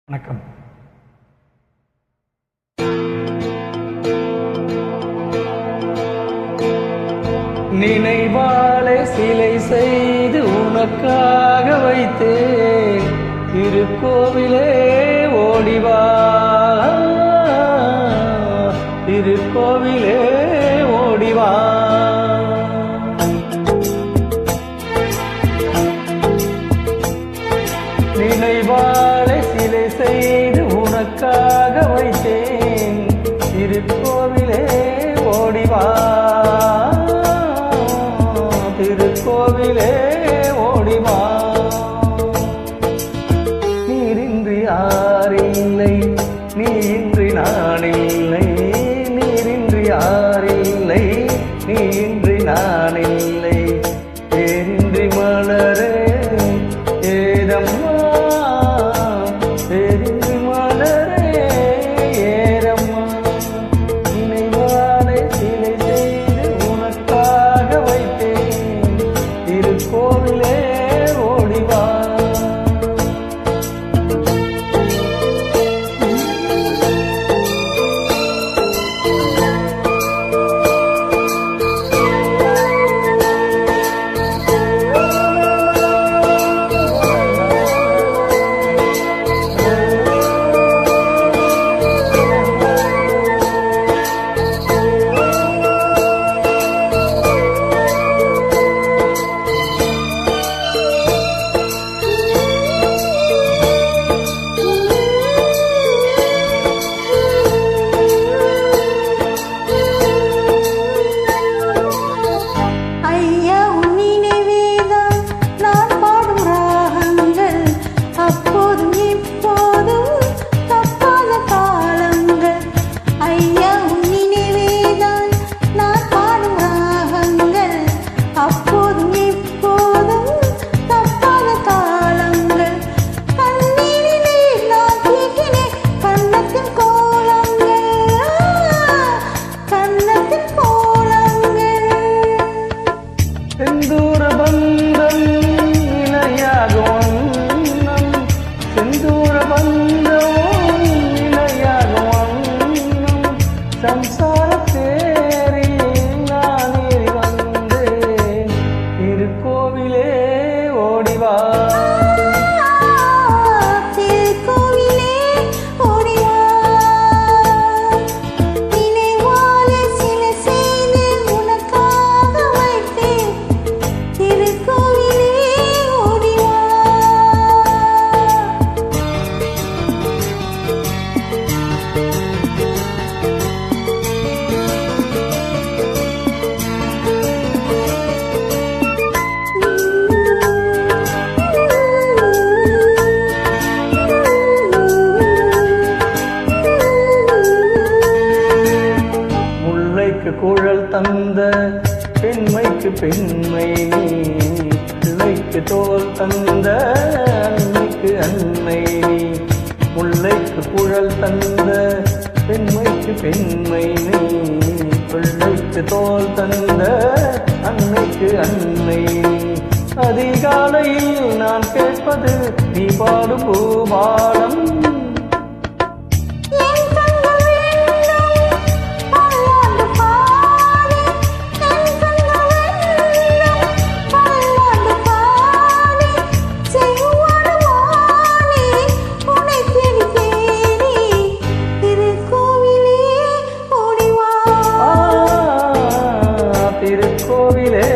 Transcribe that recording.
வணக்கம். நினைவாலே சிலை செய்து உனக்காக வைத்தேன், திருக்கோவிலே ஓடிவா, திருக்கோவிலே ஓடிவா. நினைவாலே சிலை செய்து உனக்காக வைத்தேன், திருக்கோவிலே ஓடிவா, திருக்கோவிலே ஓடிவா. நீரின்றி யாரில்லை, நீ இன்றி நானில்லை, நீரின்றி யாரில்லை, நீ இன்றி நானில்லை. பேரின்றி மலரே ஏதம்மா, பேரின்றி மலரே ஏதம்மா. நினைவாலே சிலை செய்து உனக்காக வைத்தேன், திருக்கோவிலே ஓடிவா. செந்தூர பந்தம் இணையாகும் வண்ணம், செந்தூர பந்தம் இணையாகும் வண்ணம். சம்சார தேரில் நான் ஏறி வந்தேன், திருக்கோவிலே ஓடிவா, திருக்கோவிலே ஓடிவா. நினைவாலே சிலை செய்து உனக்காக வைத்தேன், திருக்கோவிலே ஓடிவா. முல்லைக்கு குழல் தந்த பெண்மைக்கு பெண்மை நீ, பிள்ளைக்கு தோல் தந்த அன்னைக்கு அன்னை நீ. முல்லைக்கு குழல் தந்த பெண்மைக்கு பெண்மை நீ, பிள்ளைக்கு தோல் தந்த அன்னைக்கு அன்னை நீ. அதிகாலையில் நான் கேட்பது நீ பாடும் பூபாலம், திருக்கோவிலே